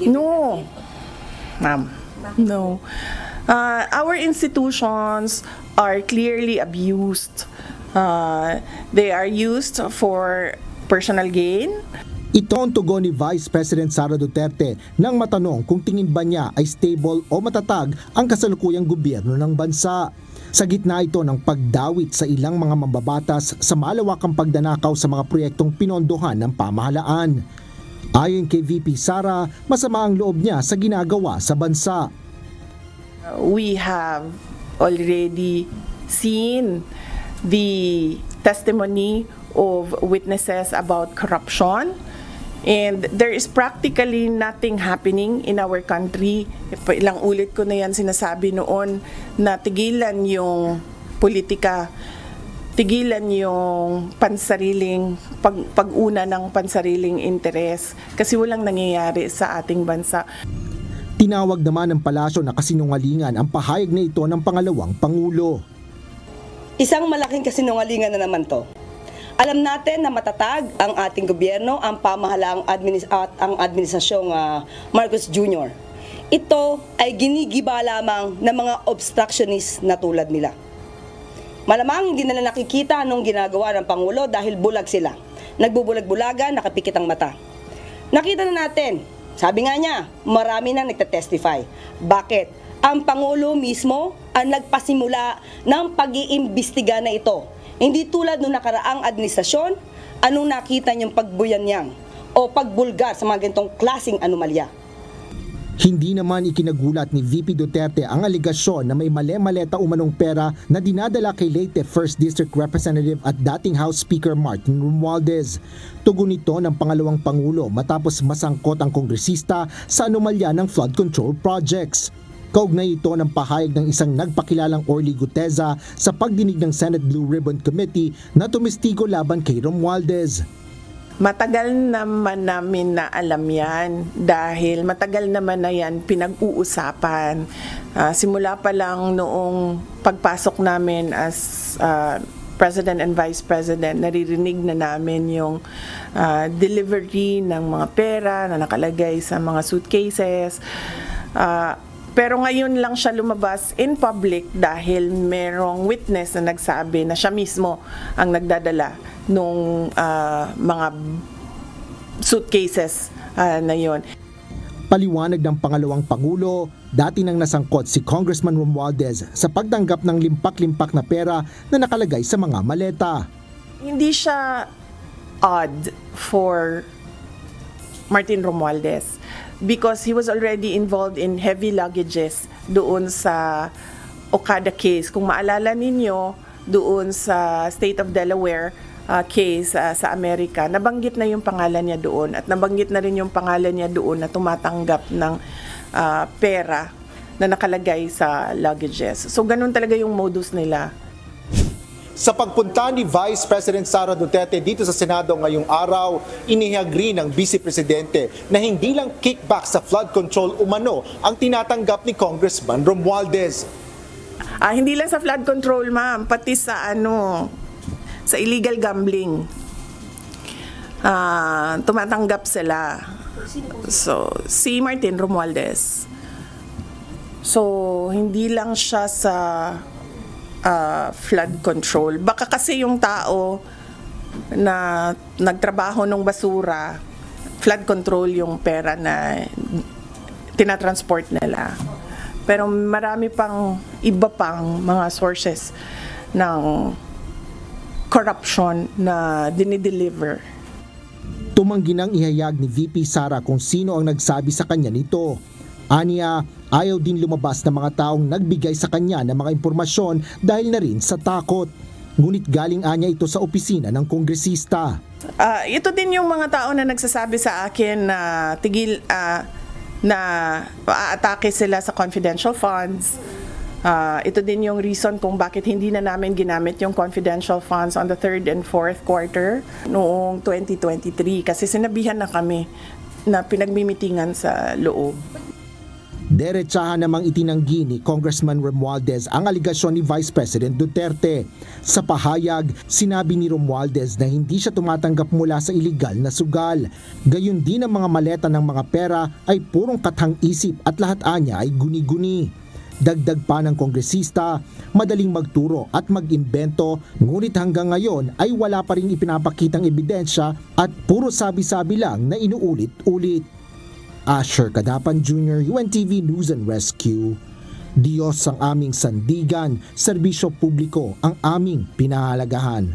No, ma'am. No. Our institutions are clearly abused. They are used for personal gain. Ito ang tugon ni Vice President Sara Duterte nang matanong kung tingin ba niya ay stable o matatag ang kasalukuyang gobyerno ng bansa. Sa gitna ito ng pagdawit sa ilang mga mambabatas sa malawakang pagdanakaw sa mga proyektong pinondohan ng pamahalaan. Ayon kay VP Sara, masama ang loob niya sa ginagawa sa bansa. We have already seen the testimony of witnesses about corruption. And there is practically nothing happening in our country. Ilang ulit ko na yan sinasabi noon na tigilan yung politika, tigilan yung pansariling, pag-una ng pansariling interes kasi walang nangyayari sa ating bansa. Tinawag naman ng palasyo na kasinungalingan ang pahayag na ito ng pangalawang Pangulo. Isang malaking kasinungalingan na naman to. Alam natin na matatag ang ating gobyerno, ang pamahalaang ang administrasyong Marcos Jr. Ito ay ginigiba lamang ng mga obstructionist na tulad nila. Malamang hindi nila nakikita anong ginagawa ng Pangulo dahil bulag sila. Nagbubulag-bulagan, nakapikit ang mata. Nakita na natin, sabi nga niya, marami na nagtatestify. Bakit? Ang Pangulo mismo ang nagpasimula ng pag-iimbestiga na ito. Hindi tulad nung nakaraang administrasyon, anong nakita niyong pagbuyanyang o pagbulgar sa mga ganitong klaseng anomalya. Hindi naman ikinagulat ni VP Duterte ang aligasyon na may mali-maleta umanong pera na dinadala kay Leyte 1st District Representative at dating House Speaker Martin Romualdez. Tugon ito ng pangalawang Pangulo matapos masangkot ang kongresista sa anomalya ng flood control projects. Kaugnay ito ng pahayag ng isang nagpakilalang Orly Guteza sa pagdinig ng Senate Blue Ribbon Committee na tumistigo laban kay Romualdez. Matagal naman namin na alam yan dahil matagal naman na yan pinag-uusapan. Simula pa lang noong pagpasok namin as President and Vice President, naririnig na namin yung delivery ng mga pera na nakalagay sa mga suitcases. Pero ngayon lang siya lumabas in public dahil merong witness na nagsabi na siya mismo ang nagdadala nung mga suitcases na yon. Paliwanag ng pangalawang Pangulo, dati nang nasangkot si Congressman Romualdez sa pagtanggap ng limpak-limpak na pera na nakalagay sa mga maleta. Hindi siya odd for Martin Romualdez because he was already involved in heavy luggages doon sa Okada case. Kung maalala ninyo, doon sa State of Delaware case sa Amerika, nabanggit na yung pangalan niya doon at nabanggit na rin yung pangalan niya doon na tumatanggap ng pera na nakalagay sa luggages. So ganun talaga yung modus nila. Sa pagpunta ni Vice President Sara Duterte dito sa Senado ngayong araw, inihagri ng Vice Presidente na hindi lang kickback sa flood control umano ang tinatanggap ni Congressman Romualdez. Hindi lang sa flood control, ma'am, pati sa sa illegal gambling. Tumatanggap sila. So, si Martin Romualdez. So, hindi lang siya sa flood control. Baka kasi yung tao na nagtrabaho ng basura, flood control yung pera na tinatransport nila. Pero marami pang iba pang mga sources ng corruption na dinideliver. Tumanggi nang ihayag ni VP Sara kung sino ang nagsabi sa kanya nito. Aniya, ayaw din lumabas ng mga taong nagbigay sa kanya ng mga impormasyon dahil na rin sa takot. Ngunit galing anya ito sa opisina ng kongresista. Ito din yung mga tao na nagsasabi sa akin na na aatake sila sa confidential funds. Ito din yung reason kung bakit hindi na namin ginamit yung confidential funds on the 3rd and 4th quarter noong 2023 kasi sinabihan na kami na pinagmimitingan sa loob. Derechahan namang itinanggi ni Congressman Romualdez ang aligasyon ni Vice President Duterte. Sa pahayag, sinabi ni Romualdez na hindi siya tumatanggap mula sa iligal na sugal. Gayun din ang mga maleta ng mga pera ay purong kathang-isip at lahat anya ay guni-guni. Dagdag pa ng kongresista, madaling magturo at mag-imbento, ngunit hanggang ngayon ay wala pa ring ipinapakitang ebidensya at puro sabi-sabi lang na inuulit-ulit. Asher Cadapan Jr., UNTV News and Rescue. Diyos ang aming sandigan, serbisyo publiko ang aming pinahalagahan.